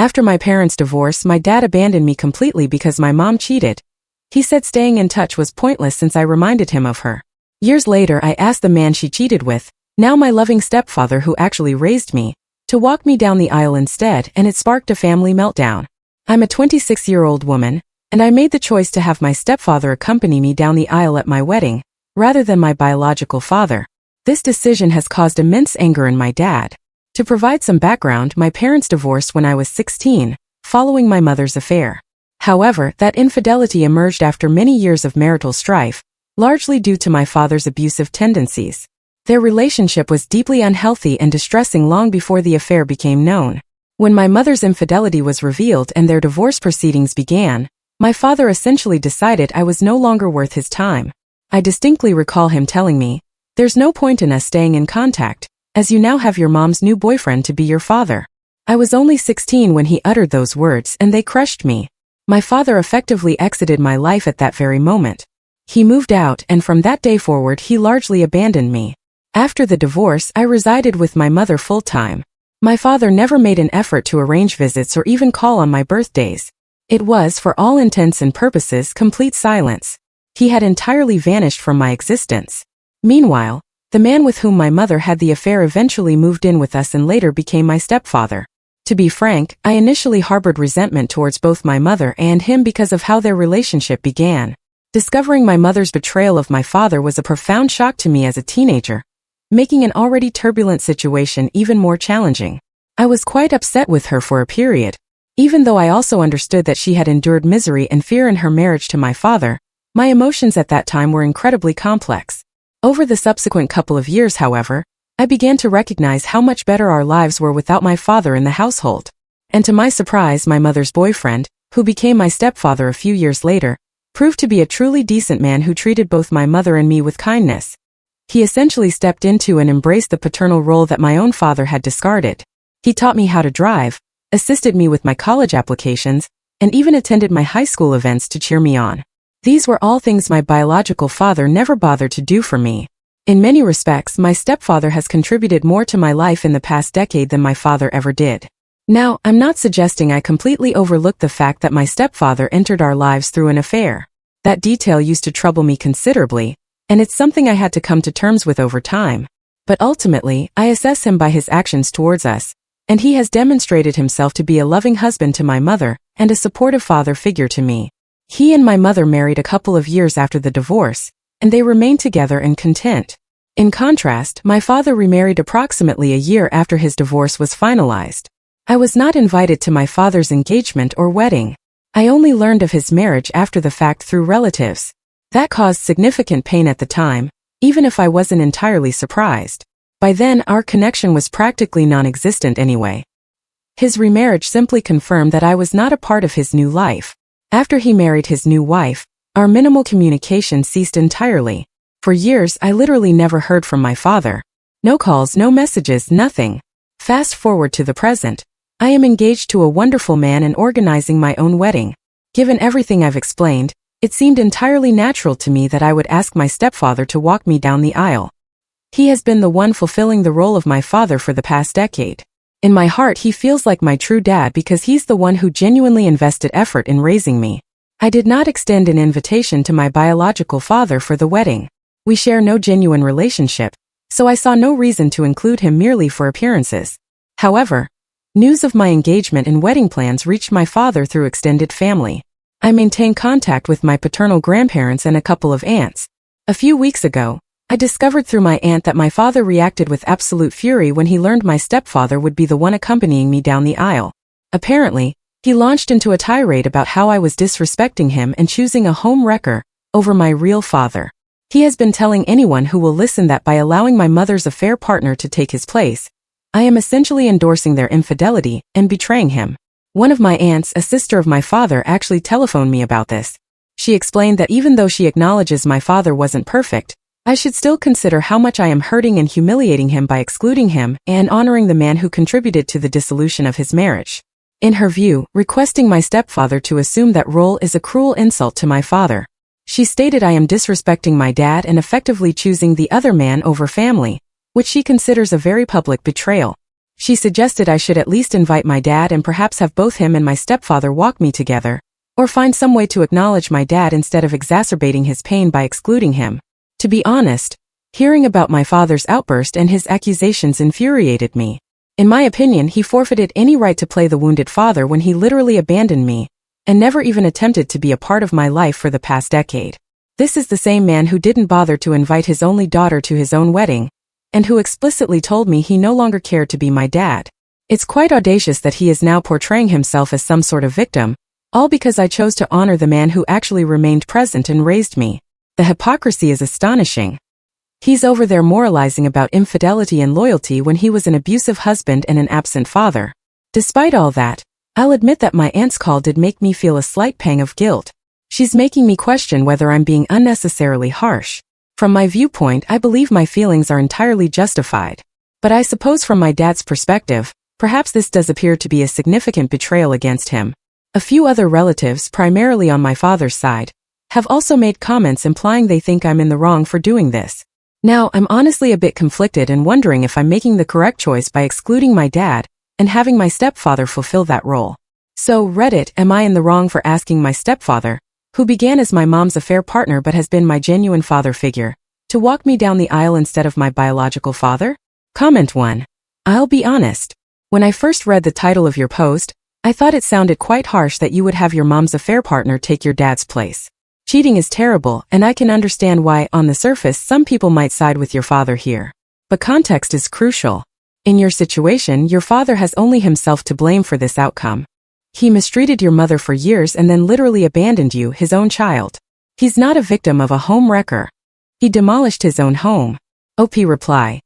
After my parents' divorce, my dad abandoned me completely because my mom cheated. He said staying in touch was pointless since I reminded him of her. Years later, I asked the man she cheated with, now my loving stepfather who actually raised me, to walk me down the aisle instead, and it sparked a family meltdown. I'm a 26-year-old woman, and I made the choice to have my stepfather accompany me down the aisle at my wedding, rather than my biological father. This decision has caused immense anger in my dad. To provide some background, my parents divorced when I was 16, following my mother's affair. However, that infidelity emerged after many years of marital strife, largely due to my father's abusive tendencies. Their relationship was deeply unhealthy and distressing long before the affair became known. When my mother's infidelity was revealed and their divorce proceedings began, my father essentially decided I was no longer worth his time. I distinctly recall him telling me, "There's no point in us staying in contact, as you now have your mom's new boyfriend to be your father." I was only 16 when he uttered those words, and they crushed me. My father effectively exited my life at that very moment. He moved out, and from that day forward he largely abandoned me. After the divorce, I resided with my mother full-time. My father never made an effort to arrange visits or even call on my birthdays. It was, for all intents and purposes, complete silence. He had entirely vanished from my existence. Meanwhile, the man with whom my mother had the affair eventually moved in with us and later became my stepfather. To be frank, I initially harbored resentment towards both my mother and him because of how their relationship began. Discovering my mother's betrayal of my father was a profound shock to me as a teenager, making an already turbulent situation even more challenging. I was quite upset with her for a period. Even though I also understood that she had endured misery and fear in her marriage to my father, my emotions at that time were incredibly complex. Over the subsequent couple of years, however, I began to recognize how much better our lives were without my father in the household. And to my surprise, my mother's boyfriend, who became my stepfather a few years later, proved to be a truly decent man who treated both my mother and me with kindness. He essentially stepped into and embraced the paternal role that my own father had discarded. He taught me how to drive, assisted me with my college applications, and even attended my high school events to cheer me on. These were all things my biological father never bothered to do for me. In many respects, my stepfather has contributed more to my life in the past decade than my father ever did. Now, I'm not suggesting I completely overlooked the fact that my stepfather entered our lives through an affair. That detail used to trouble me considerably, and it's something I had to come to terms with over time. But ultimately, I assess him by his actions towards us, and he has demonstrated himself to be a loving husband to my mother and a supportive father figure to me. He and my mother married a couple of years after the divorce, and they remained together and content. In contrast, my father remarried approximately a year after his divorce was finalized. I was not invited to my father's engagement or wedding. I only learned of his marriage after the fact through relatives. That caused significant pain at the time, even if I wasn't entirely surprised. By then, our connection was practically non-existent anyway. His remarriage simply confirmed that I was not a part of his new life. After he married his new wife, our minimal communication ceased entirely. For years, I literally never heard from my father. No calls, no messages, nothing. Fast forward to the present. I am engaged to a wonderful man and organizing my own wedding. Given everything I've explained, it seemed entirely natural to me that I would ask my stepfather to walk me down the aisle. He has been the one fulfilling the role of my father for the past decade. In my heart, he feels like my true dad because he's the one who genuinely invested effort in raising me. I did not extend an invitation to my biological father for the wedding. We share no genuine relationship, so I saw no reason to include him merely for appearances. However, news of my engagement and wedding plans reached my father through extended family. I maintain contact with my paternal grandparents and a couple of aunts. A few weeks ago, I discovered through my aunt that my father reacted with absolute fury when he learned my stepfather would be the one accompanying me down the aisle. Apparently, he launched into a tirade about how I was disrespecting him and choosing a home wrecker over my real father. He has been telling anyone who will listen that by allowing my mother's affair partner to take his place, I am essentially endorsing their infidelity and betraying him. One of my aunts, a sister of my father, actually telephoned me about this. She explained that even though she acknowledges my father wasn't perfect, I should still consider how much I am hurting and humiliating him by excluding him and honoring the man who contributed to the dissolution of his marriage. In her view, requesting my stepfather to assume that role is a cruel insult to my father. She stated I am disrespecting my dad and effectively choosing the other man over family, which she considers a very public betrayal. She suggested I should at least invite my dad and perhaps have both him and my stepfather walk me together, or find some way to acknowledge my dad instead of exacerbating his pain by excluding him. To be honest, hearing about my father's outburst and his accusations infuriated me. In my opinion, he forfeited any right to play the wounded father when he literally abandoned me, and never even attempted to be a part of my life for the past decade. This is the same man who didn't bother to invite his only daughter to his own wedding, and who explicitly told me he no longer cared to be my dad. It's quite audacious that he is now portraying himself as some sort of victim, all because I chose to honor the man who actually remained present and raised me. The hypocrisy is astonishing. He's over there moralizing about infidelity and loyalty when he was an abusive husband and an absent father. Despite all that, I'll admit that my aunt's call did make me feel a slight pang of guilt. She's making me question whether I'm being unnecessarily harsh. From my viewpoint, I believe my feelings are entirely justified. But I suppose from my dad's perspective, perhaps this does appear to be a significant betrayal against him. A few other relatives, primarily on my father's side, have also made comments implying they think I'm in the wrong for doing this. Now, I'm honestly a bit conflicted and wondering if I'm making the correct choice by excluding my dad and having my stepfather fulfill that role. So, Reddit, am I in the wrong for asking my stepfather, who began as my mom's affair partner but has been my genuine father figure, to walk me down the aisle instead of my biological father? Comment 1. I'll be honest. When I first read the title of your post, I thought it sounded quite harsh that you would have your mom's affair partner take your dad's place. Cheating is terrible, and I can understand why, on the surface, some people might side with your father here. But context is crucial. In your situation, your father has only himself to blame for this outcome. He mistreated your mother for years and then literally abandoned you, his own child. He's not a victim of a home wrecker. He demolished his own home. OP reply.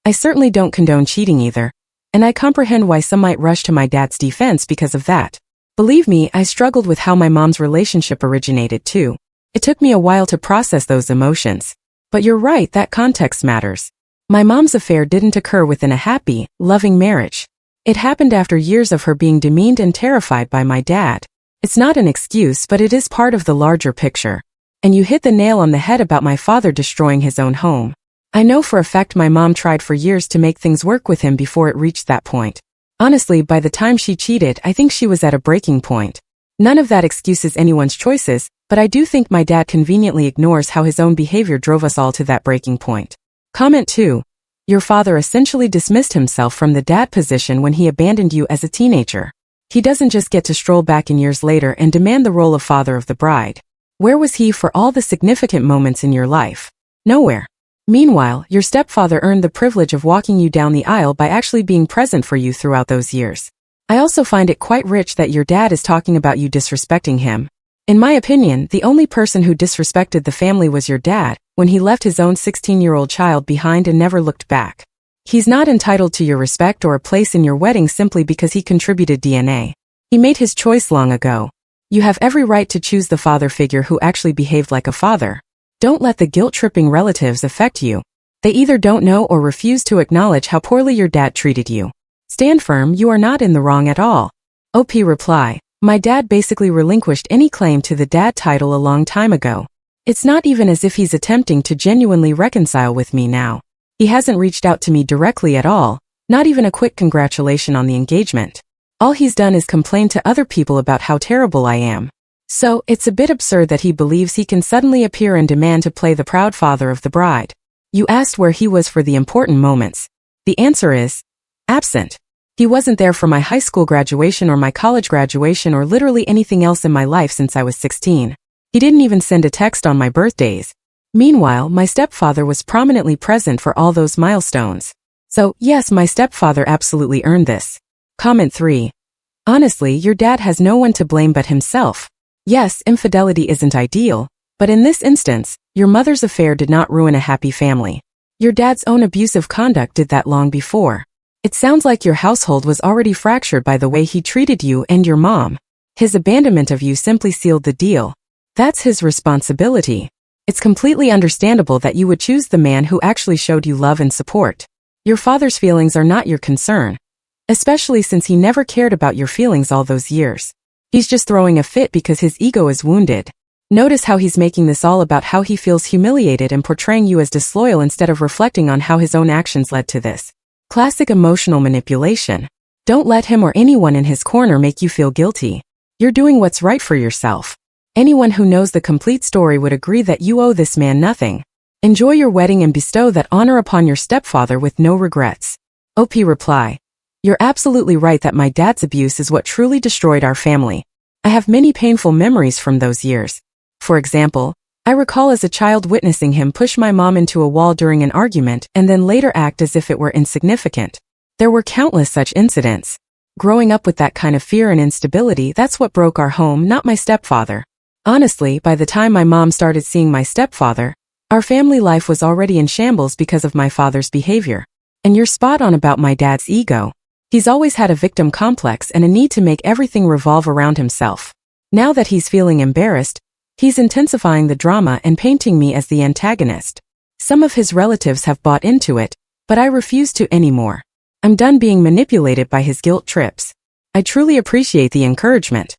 I certainly don't condone cheating either, and I comprehend why some might rush to my dad's defense because of that. Believe me, I struggled with how my mom's relationship originated too. It took me a while to process those emotions. But you're right that context matters. My mom's affair didn't occur within a happy, loving marriage. It happened after years of her being demeaned and terrified by my dad. It's not an excuse, but it is part of the larger picture. And you hit the nail on the head about my father destroying his own home. I know for a fact my mom tried for years to make things work with him before it reached that point. Honestly, by the time she cheated, I think she was at a breaking point. None of that excuses anyone's choices, but I do think my dad conveniently ignores how his own behavior drove us all to that breaking point. Comment 2. Your father essentially dismissed himself from the dad position when he abandoned you as a teenager. He doesn't just get to stroll back in years later and demand the role of father of the bride. Where was he for all the significant moments in your life? Nowhere. Meanwhile, your stepfather earned the privilege of walking you down the aisle by actually being present for you throughout those years. I also find it quite rich that your dad is talking about you disrespecting him. In my opinion, the only person who disrespected the family was your dad, when he left his own 16-year-old child behind and never looked back. He's not entitled to your respect or a place in your wedding simply because he contributed DNA. He made his choice long ago. You have every right to choose the father figure who actually behaved like a father. Don't let the guilt-tripping relatives affect you. They either don't know or refuse to acknowledge how poorly your dad treated you. Stand firm, you are not in the wrong at all. OP reply. My dad basically relinquished any claim to the dad title a long time ago. It's not even as if he's attempting to genuinely reconcile with me now. He hasn't reached out to me directly at all, not even a quick congratulation on the engagement. All he's done is complain to other people about how terrible I am. So, it's a bit absurd that he believes he can suddenly appear and demand to play the proud father of the bride. You asked where he was for the important moments. The answer is absent. He wasn't there for my high school graduation or my college graduation or literally anything else in my life since I was 16. He didn't even send a text on my birthdays. Meanwhile, my stepfather was prominently present for all those milestones. So, yes, my stepfather absolutely earned this. Comment 3. Honestly, your dad has no one to blame but himself. Yes, infidelity isn't ideal, but in this instance, your mother's affair did not ruin a happy family. Your dad's own abusive conduct did that long before. It sounds like your household was already fractured by the way he treated you and your mom. His abandonment of you simply sealed the deal. That's his responsibility. It's completely understandable that you would choose the man who actually showed you love and support. Your father's feelings are not your concern, especially since he never cared about your feelings all those years. He's just throwing a fit because his ego is wounded. Notice how he's making this all about how he feels humiliated and portraying you as disloyal instead of reflecting on how his own actions led to this. Classic emotional manipulation. Don't let him or anyone in his corner make you feel guilty. You're doing what's right for yourself. Anyone who knows the complete story would agree that you owe this man nothing. Enjoy your wedding and bestow that honor upon your stepfather with no regrets. OP reply. You're absolutely right that my dad's abuse is what truly destroyed our family. I have many painful memories from those years. For example, I recall as a child witnessing him push my mom into a wall during an argument and then later act as if it were insignificant. There were countless such incidents. Growing up with that kind of fear and instability, that's what broke our home, not my stepfather. Honestly, by the time my mom started seeing my stepfather, our family life was already in shambles because of my father's behavior. And you're spot on about my dad's ego. He's always had a victim complex and a need to make everything revolve around himself. Now that he's feeling embarrassed, he's intensifying the drama and painting me as the antagonist. Some of his relatives have bought into it, but I refuse to anymore. I'm done being manipulated by his guilt trips. I truly appreciate the encouragement.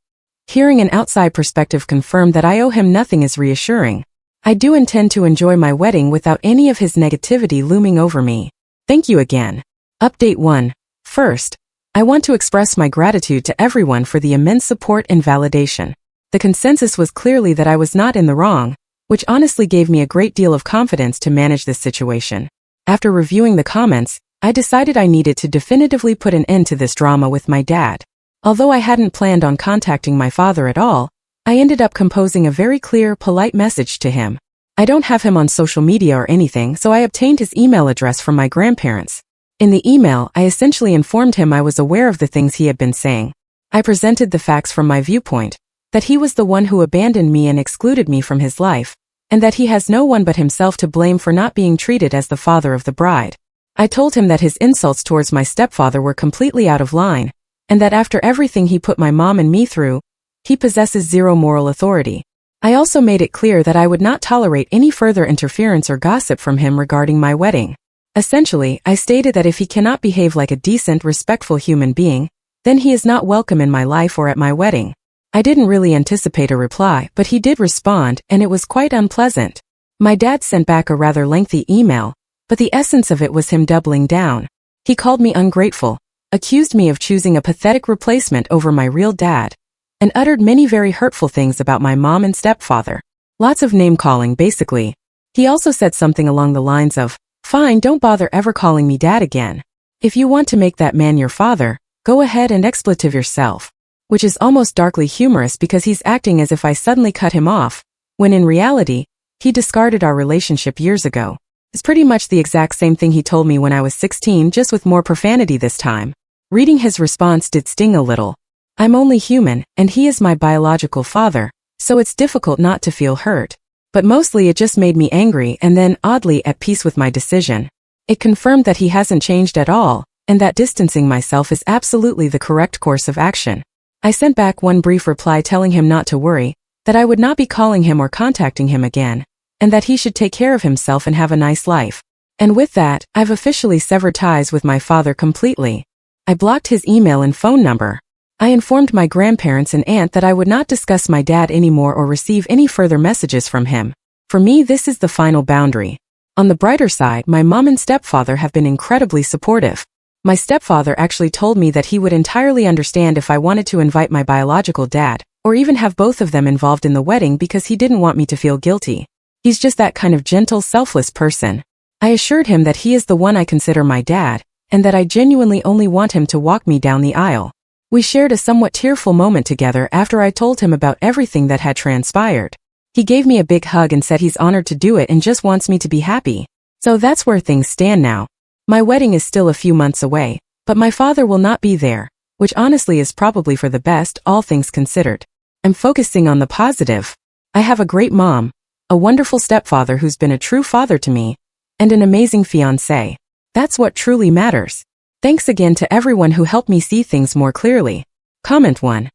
Hearing an outside perspective confirm that I owe him nothing is reassuring. I do intend to enjoy my wedding without any of his negativity looming over me. Thank you again. Update 1. First, I want to express my gratitude to everyone for the immense support and validation. The consensus was clearly that I was not in the wrong, which honestly gave me a great deal of confidence to manage this situation. After reviewing the comments, I decided I needed to definitively put an end to this drama with my dad. Although I hadn't planned on contacting my father at all, I ended up composing a very clear, polite message to him. I don't have him on social media or anything, so I obtained his email address from my grandparents. In the email, I essentially informed him I was aware of the things he had been saying. I presented the facts from my viewpoint, that he was the one who abandoned me and excluded me from his life, and that he has no one but himself to blame for not being treated as the father of the bride. I told him that his insults towards my stepfather were completely out of line, and that after everything he put my mom and me through, he possesses zero moral authority. I also made it clear that I would not tolerate any further interference or gossip from him regarding my wedding. Essentially, I stated that if he cannot behave like a decent, respectful human being, then he is not welcome in my life or at my wedding. I didn't really anticipate a reply, but he did respond, and it was quite unpleasant. My dad sent back a rather lengthy email, but the essence of it was him doubling down. He called me ungrateful, accused me of choosing a pathetic replacement over my real dad, and uttered many very hurtful things about my mom and stepfather. Lots of name-calling, basically. He also said something along the lines of, "Fine, don't bother ever calling me dad again. If you want to make that man your father, go ahead and expletive yourself." Which is almost darkly humorous because he's acting as if I suddenly cut him off, when in reality, he discarded our relationship years ago. It's pretty much the exact same thing he told me when I was 16, just with more profanity this time. Reading his response did sting a little. I'm only human, and he is my biological father, so it's difficult not to feel hurt. But mostly it just made me angry and then, oddly, at peace with my decision. It confirmed that he hasn't changed at all, and that distancing myself is absolutely the correct course of action. I sent back one brief reply telling him not to worry, that I would not be calling him or contacting him again, and that he should take care of himself and have a nice life. And with that, I've officially severed ties with my father completely. I blocked his email and phone number. I informed my grandparents and aunt that I would not discuss my dad anymore or receive any further messages from him. For me, this is the final boundary. On the brighter side, my mom and stepfather have been incredibly supportive. My stepfather actually told me that he would entirely understand if I wanted to invite my biological dad, or even have both of them involved in the wedding because he didn't want me to feel guilty. He's just that kind of gentle, selfless person. I assured him that he is the one I consider my dad, and that I genuinely only want him to walk me down the aisle. We shared a somewhat tearful moment together after I told him about everything that had transpired. He gave me a big hug and said he's honored to do it and just wants me to be happy. So that's where things stand now. My wedding is still a few months away, but my father will not be there, which honestly is probably for the best, all things considered. I'm focusing on the positive. I have a great mom, a wonderful stepfather who's been a true father to me, and an amazing fiancé. That's what truly matters. Thanks again to everyone who helped me see things more clearly. Comment 1.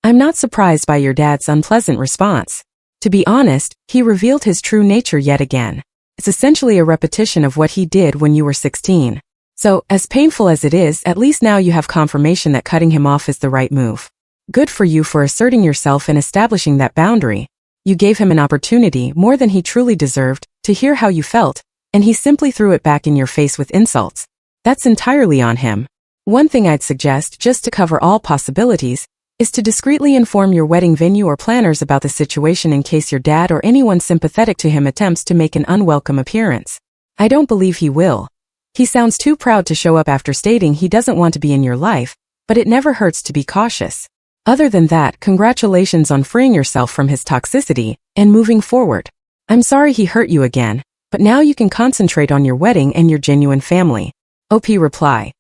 I'm not surprised by your dad's unpleasant response. To be honest, he revealed his true nature yet again. It's essentially a repetition of what he did when you were 16. So, as painful as it is, at least now you have confirmation that cutting him off is the right move. Good for you for asserting yourself and establishing that boundary. You gave him an opportunity, more than he truly deserved, to hear how you felt, and he simply threw it back in your face with insults. That's entirely on him. One thing I'd suggest, just to cover all possibilities, is to discreetly inform your wedding venue or planners about the situation in case your dad or anyone sympathetic to him attempts to make an unwelcome appearance. I don't believe he will. He sounds too proud to show up after stating he doesn't want to be in your life, but it never hurts to be cautious. Other than that, congratulations on freeing yourself from his toxicity and moving forward. I'm sorry he hurt you again, but now you can concentrate on your wedding and your genuine family. OP reply.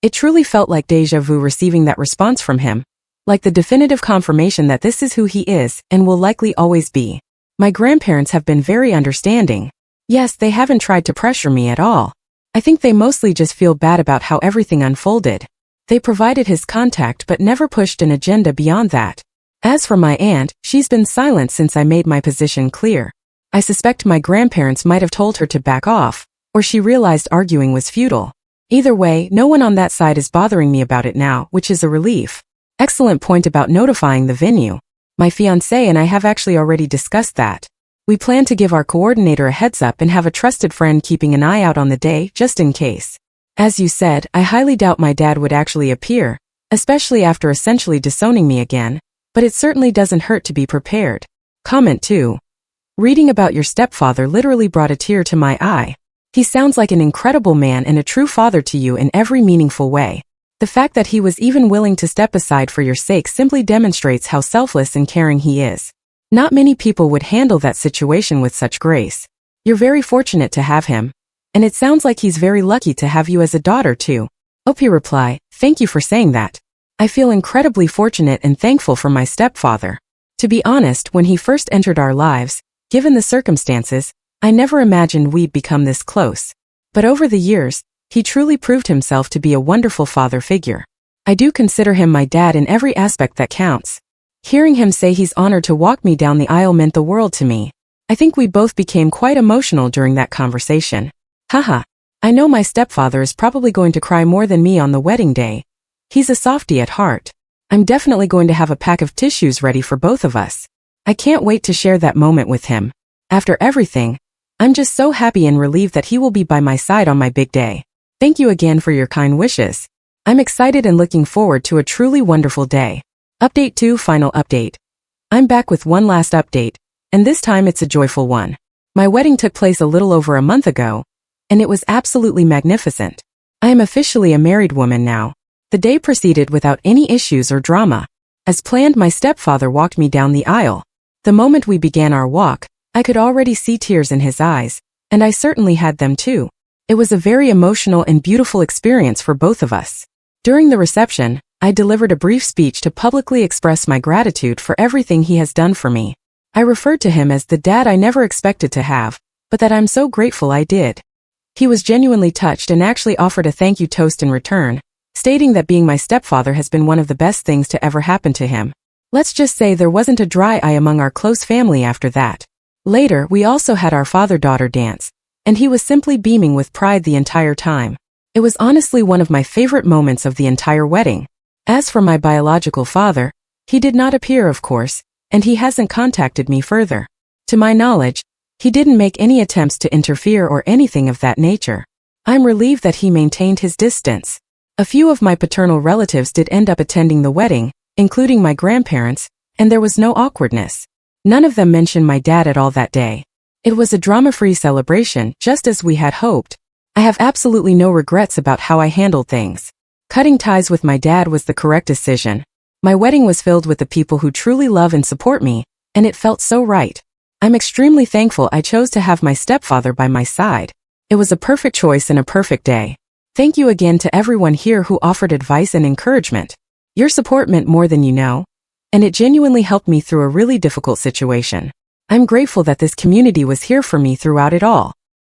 It truly felt like déjà vu receiving that response from him, like the definitive confirmation that this is who he is and will likely always be. My grandparents have been very understanding. Yes, they haven't tried to pressure me at all. I think they mostly just feel bad about how everything unfolded. They provided his contact but never pushed an agenda beyond that. As for my aunt, she's been silent since I made my position clear. I suspect my grandparents might have told her to back off, or she realized arguing was futile. Either way, no one on that side is bothering me about it now, which is a relief. Excellent point about notifying the venue. My fiancé and I have actually already discussed that. We plan to give our coordinator a heads up and have a trusted friend keeping an eye out on the day, just in case. As you said, I highly doubt my dad would actually appear, especially after essentially disowning me again, but it certainly doesn't hurt to be prepared. Comment 2. Reading about your stepfather literally brought a tear to my eye. He sounds like an incredible man and a true father to you in every meaningful way. The fact that he was even willing to step aside for your sake simply demonstrates how selfless and caring he is. Not many people would handle that situation with such grace. You're very fortunate to have him. And it sounds like he's very lucky to have you as a daughter too. OP reply, thank you for saying that. I feel incredibly fortunate and thankful for my stepfather. To be honest, when he first entered our lives, given the circumstances, I never imagined we'd become this close. But over the years, he truly proved himself to be a wonderful father figure. I do consider him my dad in every aspect that counts. Hearing him say he's honored to walk me down the aisle meant the world to me. I think we both became quite emotional during that conversation. Haha. I know my stepfather is probably going to cry more than me on the wedding day. He's a softie at heart. I'm definitely going to have a pack of tissues ready for both of us. I can't wait to share that moment with him. After everything, I'm just so happy and relieved that he will be by my side on my big day. Thank you again for your kind wishes. I'm excited and looking forward to a truly wonderful day. Update 2. Final update. I'm back with one last update, and this time it's a joyful one. My wedding took place a little over a month ago, and it was absolutely magnificent. I am officially a married woman now. The day proceeded without any issues or drama. As planned, my stepfather walked me down the aisle. The moment we began our walk, I could already see tears in his eyes, and I certainly had them too. It was a very emotional and beautiful experience for both of us. During the reception, I delivered a brief speech to publicly express my gratitude for everything he has done for me. I referred to him as the dad I never expected to have, but that I'm so grateful I did. He was genuinely touched and actually offered a thank you toast in return, stating that being my stepfather has been one of the best things to ever happen to him. Let's just say there wasn't a dry eye among our close family after that. Later, we also had our father-daughter dance, and he was simply beaming with pride the entire time. It was honestly one of my favorite moments of the entire wedding. As for my biological father, he did not appear, of course, and he hasn't contacted me further. To my knowledge, he didn't make any attempts to interfere or anything of that nature. I'm relieved that he maintained his distance. A few of my paternal relatives did end up attending the wedding, including my grandparents, and there was no awkwardness. None of them mentioned my dad at all that day. It was a drama-free celebration, just as we had hoped. I have absolutely no regrets about how I handled things. Cutting ties with my dad was the correct decision. My wedding was filled with the people who truly love and support me, and it felt so right. I'm extremely thankful I chose to have my stepfather by my side. It was a perfect choice and a perfect day. Thank you again to everyone here who offered advice and encouragement. Your support meant more than you know, and it genuinely helped me through a really difficult situation. I'm grateful that this community was here for me throughout it all.